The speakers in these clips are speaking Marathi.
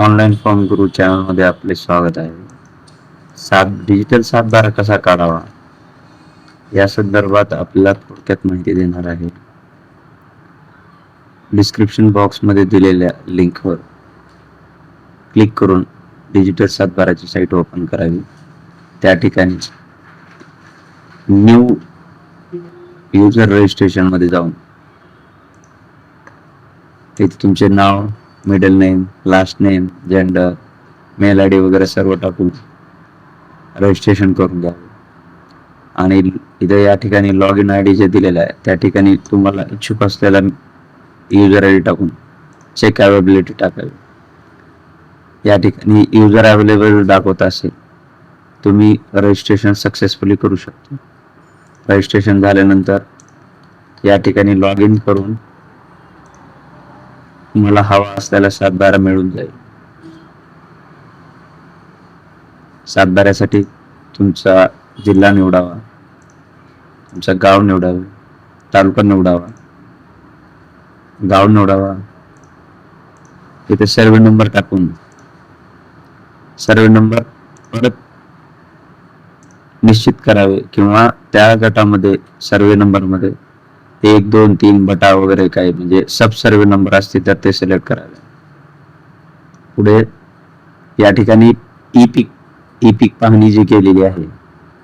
ऑनलाईन फॉर्म गुरु चॅनलमध्ये आपले स्वागत आहे. डिजिटल सातबारा कसा काढावा या संदर्भात आपल्याला थोडक्यात माहिती देणार आहे. डिस्क्रिप्शन बॉक्स मध्ये दिलेल्या लिंकवर क्लिक करून डिजिटल सातबाराची साईट ओपन करावी. त्या ठिकाणी न्यू युजर रजिस्ट्रेशन मध्ये जाऊन इथे तुमचे नाव, middle name, last name, gender, mail ID वगैरे सर्व टाकून रजिस्ट्रेशन करून घ्यावे. आणि इथे या ठिकाणी लॉग इन आयडी जे दिलेला आहे त्या ठिकाणी तुम्हाला इच्छुक असलेला युजर आयडी टाकून चेक अवेलेबिलिटी टाकावी. या ठिकाणी युजर अवेलेबल दाखवत असेल तुम्ही रजिस्ट्रेशन सक्सेसफुली करू शकता. रजिस्ट्रेशन झाल्यानंतर या ठिकाणी लॉग इन करून तुम्हाला हवा असलेला सातबारा मिळून जाईल. सातबाऱ्यासाठी तुमचा जिल्हा निवडावा, तुमचं गाव निवडावे, तालुका निवडावा, गाव निवडावा. तिथे सर्वे नंबर टाकून सर्वे नंबर परत निश्चित करावे किंवा त्या गटामध्ये सर्वे नंबर मध्ये 1, 2, 3 बटा वगैरे काही म्हणजे सब सर्वे नंबर असतील तर ते सिलेक्ट करावे. पुढे या ठिकाणी ई पीक पाहणी जी केलेली आहे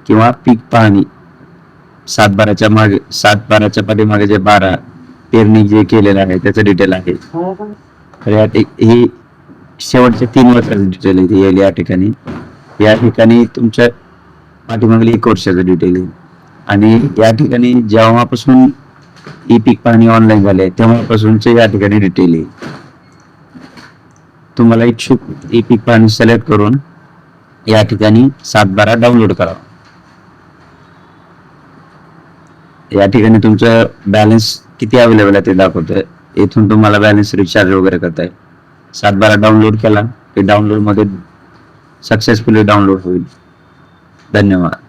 किंवा पीक पाहणी सातबाराच्या पाठीमागे जे 12 पेरणी जे केलेलं आहे त्याचं डिटेल आहे. तर ही शेवटचे 3 वर्षाचं डिटेल येईल. या ठिकाणी तुमच्या पाठीमागील 1 वर्षाचं डिटेल येईल. आणि या ठिकाणी जेव्हापासून ई पीक पाहणी ऑनलाईन झाले तेव्हापासूनचे या ठिकाणी डिटेल येईल. तुम्हाला इच्छुक ई पीक पाहणी सिलेक्ट करून या ठिकाणी सातबारा डाउनलोड करावा. या ठिकाणी तुमचं बॅलन्स किती अवेलेबल आहे ते दाखवतोय. इथून तुम्हाला बॅलन्स रिचार्ज वगैरे करता येईल. सातबारा डाउनलोड केला की डाउनलोड मध्ये सक्सेसफुली डाउनलोड होईल. धन्यवाद.